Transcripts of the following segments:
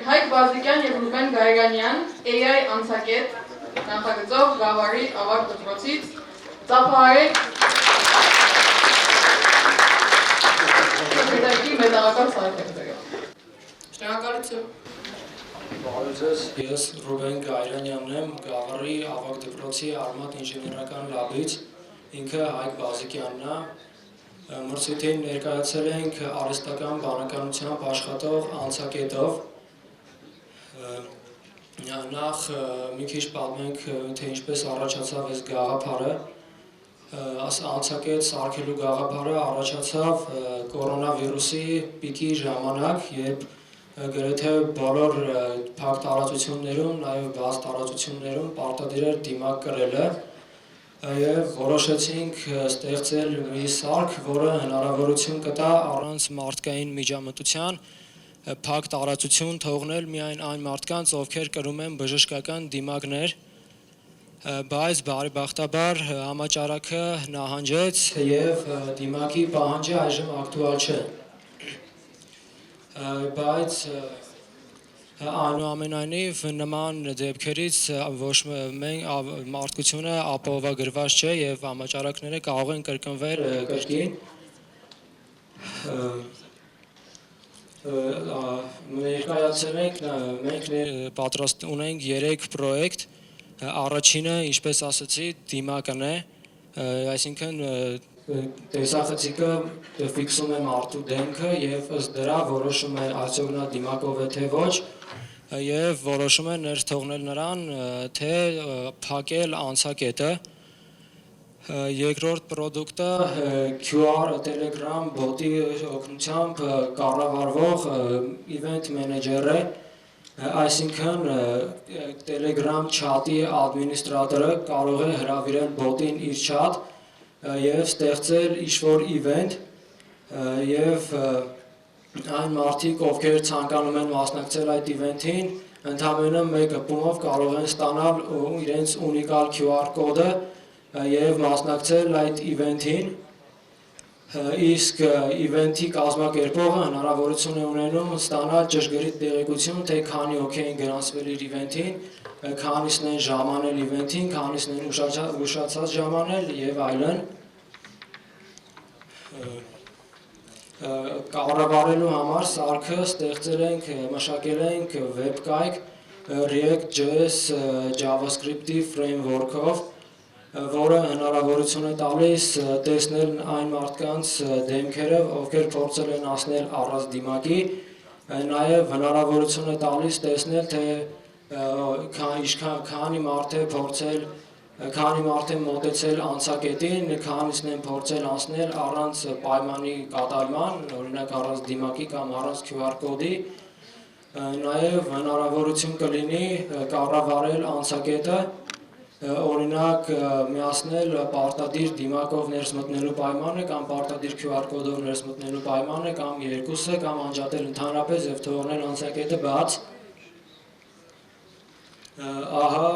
Հայկ Բազիկյան և Ռուբեն Գայրանյան, AI անցակետ, նախագծող Գավառի ավագ դպրոցից, ծափահարեք մեդաղական սարքերները։ Շնորհակալություն։ Ես Ռուբեն Գայրանյանն եմ, Գավառի ավագ դպրոցի Armath ինժեներական լաբից, ինքը Հայկ Բազիկյանն է, մրցույթին ներկայացել ենք Արհեստական բանականությամբ աշխատող անցակետով։ Նախ մի քիչ պատմենք, թե ինչպես առաջացավ այս գաղափարը։ Անցակետ սարքելու գաղափարը առաջացավ կորոնավիրուսի պիկի ժամանակ, երբ գրեթե բոլոր փակ տարածություններում, նաև բաց տարածություններում պարտադիր էր դիմակ կրելը և որոշեցինք ստեղծել մի սարք, որը հնարավորություն կտա առանց մարդկային միջամտության փակ տարածություն թողնել միայն այն մարդկանց, ովքեր կրում են բժշկական դիմակներ, բայց բարեբախտաբար համաճարակը նահանջեց և դիմակի պահանջը այժմ ակտուալ չէ։ Բայց այնուամենայնիվ նման դեպքերից ոչ մարդկությունը ապահովագրված չէ և համաճարակները կարող են կրկնվել կրկին։ Մենք պատրաստ ունենք 3 պրոյեկտ, առաջինը, ինչպես ասացի, դիմակն է, այսինքն տեսախցիկը ֆիքսում է մարդու դեմքը և ըստ դրա որոշում է արդյոք նա դիմակով է թե ոչ և որոշում է ներս թողնել նրան, թե փակել անցակետը։ Երկրորդ պրոդուկտը QR Telegram բոտի օգնությամբ կառավարվող event manager է, այսինքն Telegram չաթի ադմինիստրատորը կարող է հրավիրել բոտին իր չաթ և ստեղծել ինչ-որ event և այն մարդիկ, ովքեր ցանկանում են մասնակցել այդ event-ին, ընդամենը մեկ հպումով կարող են ստանալ իրենց ունիկալ QR կոդը և մասնակցել այդ event-ին, իսկ event-ի կազմակերպողը հնարավորություն է ունենում ստանալ ճշգրիտ տեղեկություն, թե քանի հոգի են գրանցվել իր event-ին, քանիսն են ժամանել event-ին, քանիսն են ուշացած ժամանել և այլն։ Կառավարելու համար սարքը մշակել ենք վեբկայք React.js JavaScript-ի framework-ով, որը հնարավորություն է տալիս տեսնել այն մարդկանց դեմքերը, ովքեր փորձել են անցնել առանց դիմակի, նաև հնարավորություն է տալիս տեսնել, թե քանի մարդ է մոտեցել անցակետին, քանիսն են փորձել անցնել առանց պայմանի կատարման, օրինակ առանց դիմակի կամ առանց QR կոդի, նաև հնարավորություն կլինի կառավարել անցակետը, օրինակ միացնել պարտադիր դիմակով ներս մտնելու պայմանը կամ պարտադիր QR կոդով ներս մտնելու պայմանը կամ երկուսը կամ անջատել ընդհանրապես և թողնել անցակետը բաց։ Ահա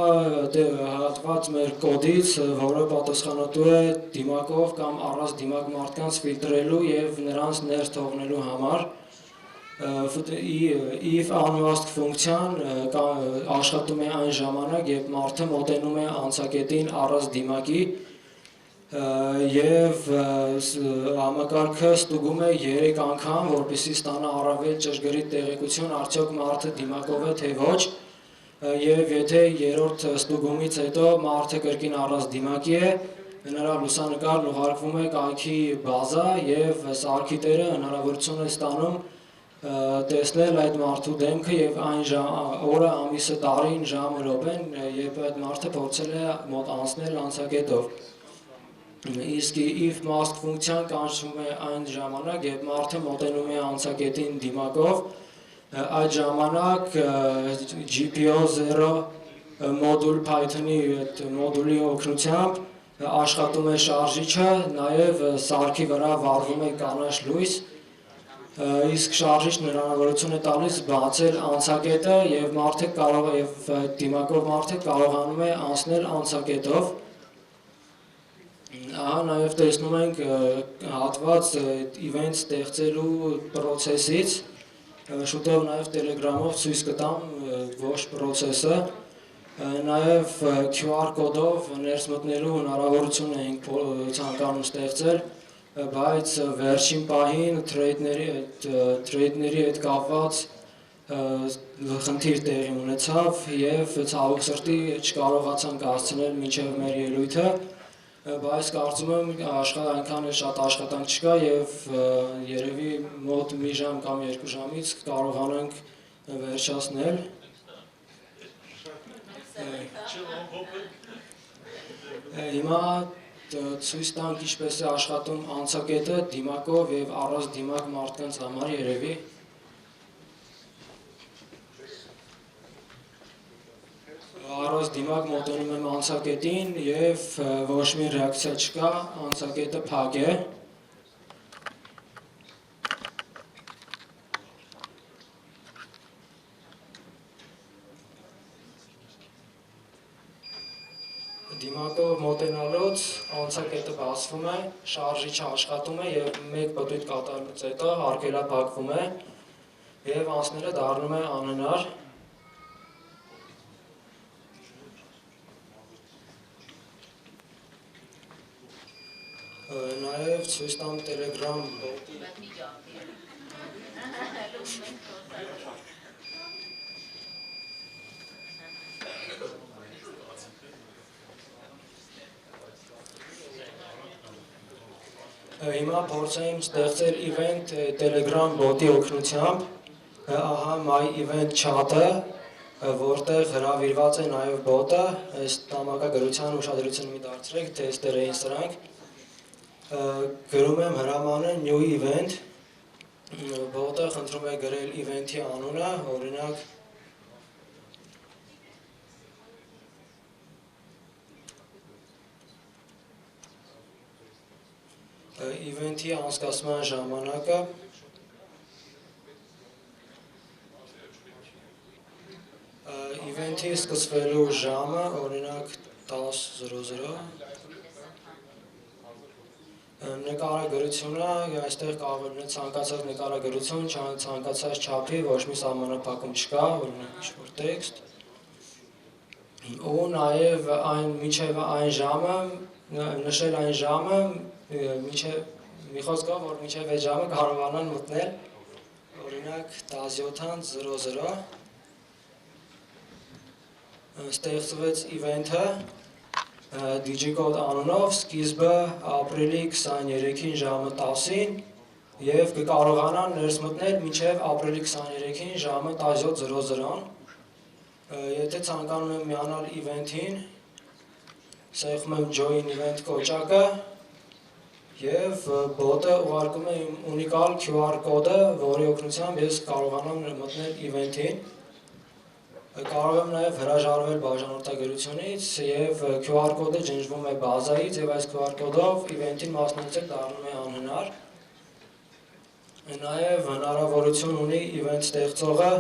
հատված մեր կոդից, որը պատասխանատու է դիմակով կամ առանց դիմակ մարդկանց ֆիլտրելու և նրանց ներս թողնելու համար։ If անվաստ ֆունկցիան աշխատում է այն ժամանակ, երբ մարդը մոտենում է անցակետին առանց դիմակի և համակարգը ստուգում է 3 անգամ, որպեսզի ստանա առավել ճշգրիտ տեղեկություն, արդյոք մարդը դիմակով է թե ոչ, և եթե երրորդ ստուգումից հետո մարդը կրկին առանց դիմակի է, նրա լուսանկարն ուղարկվում է կայքի բազա և սարքի տերը հնարավորություն է ստանում տեսնել այդ մարդու դեմքը և այն օրը, ամիսը, տարին, ժամը, րոպեն, երբ այդ մարդը փորձել է անցնել անցակետով։ Իսկ if mask ֆունկցիան կանչվում է այն ժամանակ, երբ մարդը մոտենում է անցակետին դիմակով, այդ ժամանակ GPO0 մոդուլ Python-ի մոդուլի օգնությամբ աշխատում է շարժիչը, նաև սարքի վրա վառվում է կանաչ լույս, իսկ շարժիչն հնարավորություն է տալիս բացել անցակետը և դիմակով մարդը կարողանում է անցնել անցակետով։ Ահա նաև տեսնում ենք հատված event ստեղծելու պրոցեսից, շուտով նաև Telegram-ով ցույց կտամ ոչ process-ը, նաև QR կոդով ներս մտնելու հնարավորություն էինք ցանկանում ստեղծել, բայց վերջին պահին trade-ների հետ կապված խնդիր տեղի ունեցավ եւ ցավոք սրտի չկարողացանք հասցնել մինչեւ մեր ելույթը, բայց կարծում եմ այնքան էլ շատ աշխատանք չկա եւ երևի մոտ մի ժամ կամ 2 ժամից կարողանանք վերջացնել։ Հիմա ցույց տանք ինչպես է աշխատում անցակետը դիմակով եւ առանց դիմակ մարդկանց համար երևի։ Առանց դիմակ մոտենում եմ անցակետին եւ ոչ մի ռեակցիա չկա, անցակետը փակ է։ Դիմակով մոտենալուց անցակետը բացվում է, շարժիչը աշխատում է եւ մեկ պտույտ կատարելուց հետո արգելափակվում է եւ անցնելը դառնում է անհնար։ Նաև ցույց տամ Telegram բոտի։ Հիմա փորձեմ ստեղծել event Telegram բոտի օգնությամբ, ահա my event chat-ը, որտեղ հրավիրված է նաև բոտը, այս տամակագրության ուշադրությունը մի դարձրեք, թեստեր էին սրանք։ Գրում եմ հրամանը new event, բոտը խնդրում է գրել event-ի անունը, օրինակ event-ի անցկացման ժամանակը, event-ի սկսվելու ժամը, օրինակ 10:00 Նկարագրությունը, այստեղ կարող է ցանկացած նկարագրություն, ցանկացած չափի, ոչ մի սահմանափակում չկա, օրինակ ինչ-որ տեքստ։ Ու նաև մինչև այն ժամը, նշել այն ժամը, մի խոսքով, որ մինչև այդ ժամը կարողանան մտնել, օրինակ 17:00 ստեղծվեց event-ը DigiCode անունով, սկիզբը ապրիլի 23-ին ժամը 10-ին և կկարողանան ներս մտնել մինչև ապրիլի 23-ին ժամը 17:00-ն։ Եթե ցանկանում եմ միանալ event-ին, սեղմում եմ join event կոճակը և բոտը ուղարկում է իմ ունիկալ QR կոդը, որի օգնությամբ ես կարողանամ մտնել event-ին։ Կարող եմ նաև հրաժարվել բաժանորդագրությունից և QR կոդը ջնջվում է բազայից և այս QR կոդով event-ին մասնակցել դառնում է անհնար։ Նաև հնարավորություն ունի event ստեղծողը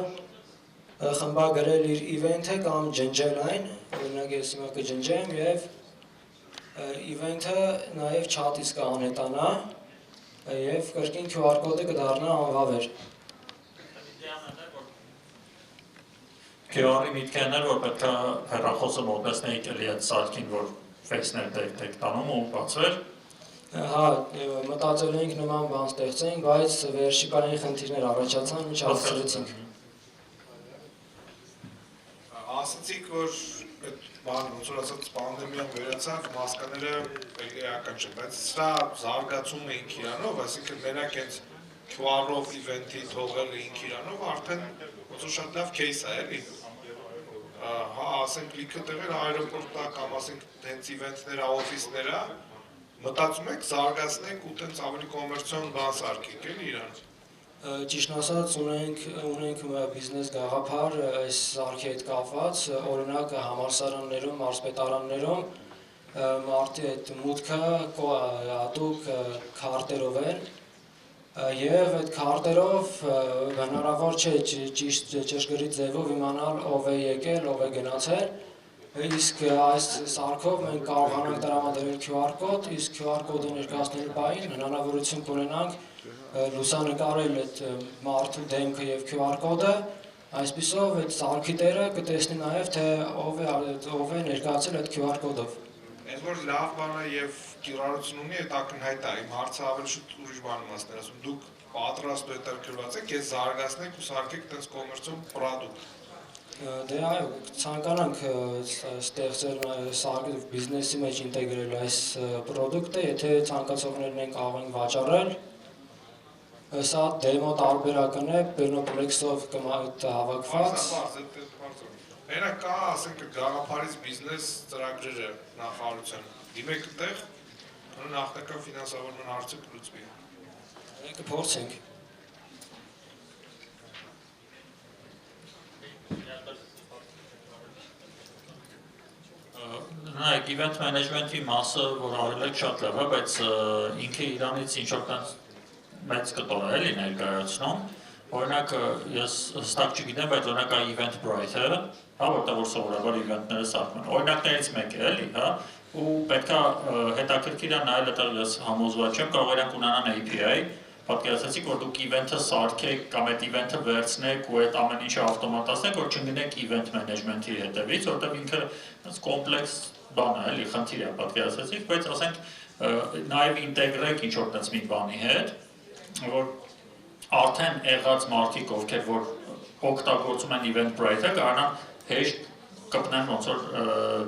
խմբագրել իր event-ը կամ ջնջել այն, օրինակ ես հիմա կջնջեմ և event-ը նաև chat-ից կանետանա և կրկին QR կոդը կդառնա անվավեր։ Գավառի միտքն էր, որ պետք է հեռախոսը մոտեցնեիք էլի այդ սարքին, որ ֆեյսներ դեք տանում ու բացվեր։ Հա, մտածել էինք նման բան ստեղծենք, բայց վերջի պահին խնդիրներ առաջացան, ինչ հասցրեցինք։ Ասացիք, որ այդ բան, ոնց որ ասած պանդեմիան վերացավ, մասկաները էական չէ, բայց սրա զարգացում էինք իրանով, այսինքն մենակ հենց QR-ով event-ի թողել էինք իրանով, արդեն ոնց որ շատ լավ case է, էլի։ Հա, ասենք լիքը տեղեր այրոպորտա կամ ասենք հենց event-ները, օֆիսները, մտածում եք զարգացնենք ու տենց ավելի կոմերցիոն բան սարքենք, էլի իրան։ Ճիշտ ասած ունենք բիզնես գաղափար այս սարքի հետ կապված, օրինակ համալսարաններում, մարզպետարաններում մարդի այդ մուտքը հատուկ քարտերով են եւ այդ քարտերով հնարավոր չէ ճիշտ ճշգրիտ ձևով իմանալ ով է եկել, ով է գնացել, իսկ այս սարքով մենք կարողանանք տրամադրել QR կոդ, իսկ QR կոդը ներկայացնելու պահին հնարավորություն կունենանք լուսանկարել այդ մարդու դեմքը եւ QR կոդը, այսպիսով այդ սարքի տերը կտեսնի նաեւ թե ով է ներկայացել այդ QR կոդով։ Այն որ լավ բան է եւ կիրառություն ունի, այդ ակնհայտ է։ Իմ հարցը ավելի շուտ ուրիշ բան իմաստն է, ասում դուք պատրաստ ու հետաքրքրված եք, ես զարգացնեք ու սարքեք այդպես կոմերցիոն պրոդուկտ։ Դե այո, ցանկանանք ստեղծել սարքի բիզնեսի մեջ ինտեգրել այս պրոդուկտը, եթե ցանկացողներն են կարող են վաճառել։ Սա դեմո տարբերակն է, Pernoplex-ով հավաքված։ Մենակ կա, ասենք, գաղափարից բիզնես ծրագրերը նախարարության։ Դիմեք այդտեղ, նախնական ֆինանսավորման հարցը կլուծվի։ Կփորձենք։ Նայեք, event management-ի մասը, որ արել եք շատ լավ է, բայց ինքը իրանից ինչ-որ մեծ կտոր է էլի ներկայացնում։ Օրինակ, ես հստակ չգիտեմ, բայց օրինակ Eventbrite-ը, որտեղ որ սովորաբար event-ները սարքում են։ Օրինակներից մեկը էլի, ու պետքա հետաքրքիր է նայել, այդտեղ ես համոզված չեմ, կարող ենք ունենան API, պատկերացրեցիք, որ դուք event-ը սարքեք կամ այդ event-ը վերցնեք ու այդ ամեն ինչը ավտոմատացնեք, որ չընկնեք event management-ի հետևից, որտեղ ինքը կոմպլեքս բան է, էլի խնդիր է, պատկերացրեցիք, բայց ասենք նաև ինտեգրեք ինչ-որ տենց մի բանի հետ, որ արդեն եղած մարդիկ, ովքեր որ օգտագործում են Eventbrite-ը, կարողանան հեշտ կպնեն ոնց որ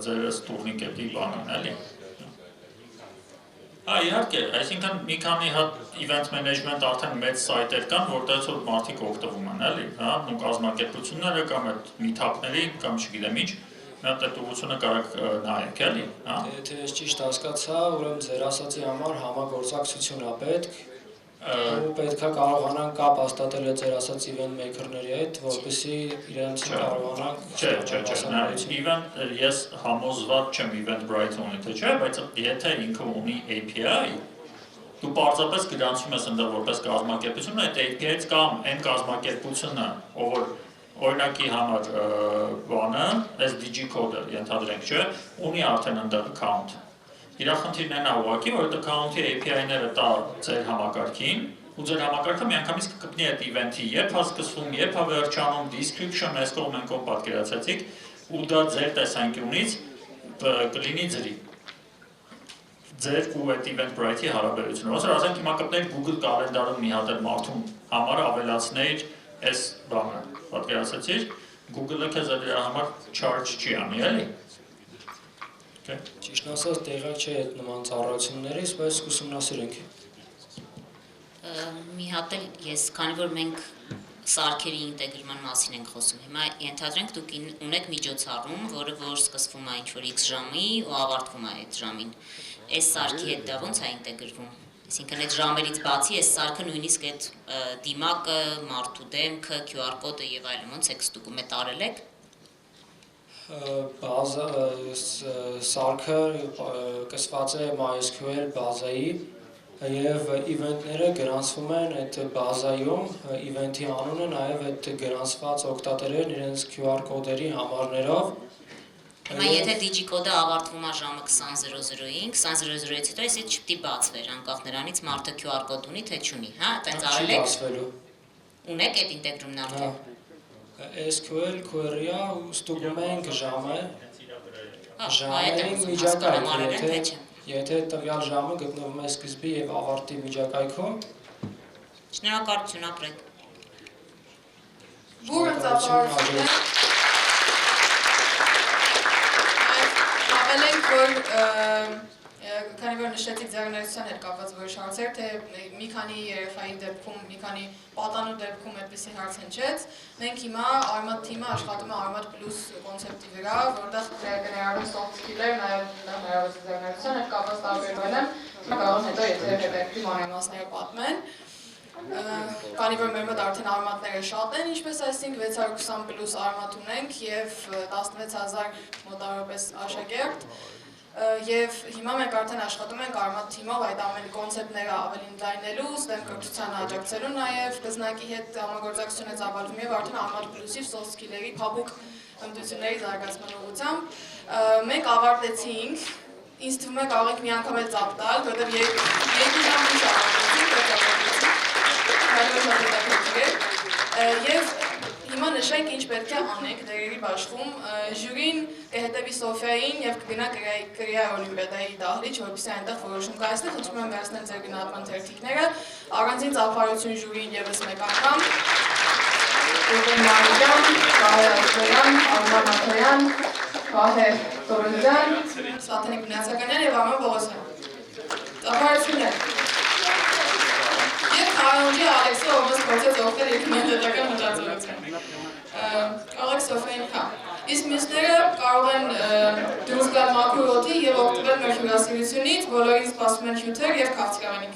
ձեր տուրնիկետի բանն էլի։ Իհարկե, այսինքն մի քանի հատ event management արդեն մեծ սայթեր կան, որտեղից որ մարդիկ օգտվում են, էլի, ու կազմակերպությունները կամ այդ meetup-ների կամ չգիտեմ ինչ, մի հատ այդ ուղղությունը կարաք նայեք, էլի, Եթե ես ճիշտ հասկացա, ուրեմն ձեր ասացի համար համագործակցություն է պետք, ու պետքա կարողանանք կապ հաստատել ձեր ասած event maker-ների հետ, որպեսզի իրենց կարողանանք Event ես համոզված չեմ Eventbrite ունի, թե չէ, բայց եթե ինքը ունի API, դու պարզապես գրանցում ես ընդեղ որպես կազմակերպություն, այդ API-ից կամ այն կազմակերպությունը, ով որ օրինակի համար բանը, այս DigiCode-ը ենթադրենք, չէ, ունի արդեն ընդեղ account։ Իրա խնդիրն են ուղղակի, որ account-ի API-ները տա ձեր համակարգին, ու ձեր համակարգը միանգամից կգտնի այդ event-ի, երբ է սկսվում, երբ է վերջանում, description, այս կողմ են կողմ պատկերացեցիք, ու դա ձեր տեսանկյունից կլինի ձրի։ Ձեր ու այդ Eventbrite-ի հարաբերությունը։ Ոնց որ ասենք հիմա կպնենք Google կալենդարում մի հատ այդ մարդուն համար ավելացնեիր այս բանը, պատկերացեցիր, Google-ը քեզ այդ համար charge չի անի, էլի։ Ճիշտ ասած տեղակ չէ այդ նման ծառայություններից, բայց ուսումնասիրենք։ Մի հատ էլ ես, քանի որ մենք սարքերի ինտեգրման մասին ենք խոսում, հիմա ենթադրենք դուք ունեք միջոցառում, որը որ սկսվում է ինչ-որ x ժամի ու ավարտվում է այդ ժամին։ Այս սարքի հետ դա ոնց է ինտեգրվում։ Այսինքն այդ ժամերից բացի այս սարքը նույնիսկ այդ դիմակը, մարդու դեմքը, QR կոդը եւ այլն ոնց եք ստուգում, այդ արել եք։ Սարքը կսված է MySQL բազայի եւ event-ները գրանցվում են այդ բազայում, event-ի անունը նաեւ այդ գրանցված օգտատերերն իրենց QR կոդերի համարներով։ Հիմա եթե DigiCode-ը ավարտվում է ժամը 20:00-ին, 20:00-ից հետո էսի չպետք է բացվեր, անկախ նրանից մարդը QR կոդ ունի թե չունի, հա, այդպես արել եք։ Ունեք այդ ինտեգրումն արդեն։ SQL query-ը ստուգում ենք ժամը։ Ժամերի միջակայքում, եթե տվյալ ժամը գտնվում է սկզբի եւ ավարտի միջակայքում։ Շնորհակալություն, ապրեք։ Բուրը ծափարությունը ավելենք, որ քանի որ նշեցիք ձեռներության հետ կապված որոշ հարցեր, թե մի քանի երեխայի դեպքում, մի քանի պատանու դեպքում այդպիսի հարց հնչեց, մենք հիմա Armath թիմը աշխատում է Armath Plus կոնցեպտի վրա, որտեղ ներառում soft skill-եր, նաև ձեռներության հետ կապված տարբերվել են, կարող հետո եթե հետաքրքիր մանրամասները պատմեն։ Քանի որ մեր մոտ արդեն Armath-ները շատ են, ինչպես այսինքն 620 պլյուս Armath ունենք եւ 16000 մոտավորապես աշակերտ։ Եվ հիմա մենք արդեն աշխատում ենք Armath թիմով այդ ամեն կոնցեպտները ավելի ընդլայնելու, STEM կրթությանը աջակցելու նաև կզնակի հետ համագործակցություն է ծավալվում եւ արդեն Armath Plus-ի soft skill-երի փափուկ հմտությունների զարգացման ուղղությամբ մենք ավարտեցինք, ինձ թվում է կարող եք մի անգամ էլ ծափ տալ, որովհետեւ երկու ժամ ինչ ավարտեցինք, Եվ հիմա նշենք ինչ պետք է անենք դերերի բաշխում, ժյուրին կհետևի Սոֆիային և կգնա կրիա օլիմպիադայի դահլիճ, որպեսզի այնտեղ որոշում կայացնի, խնդրում եմ վերցնել ձեր գնահատման թերթիկները, առանձին ծափարություն ժյուրին ևս մեկ անգամ, Ռուբեն Գայրանյան, անվանակարգ, Պատանեկան և Պողոսյան։ Ծափարություններ։ Եվ Քարոնջի Ալեքսը, ով մեզ փորձեց օգնել իր մենտետական մտածողության։ Ալեքս Սոֆիային կա։ Իսկ մյուսները կարող են դուրս գալ մաքուր օդի և օգտվել մեր հյուրասիրությունից, բոլորին սպասում են հյութեր և քաղցրավենիք։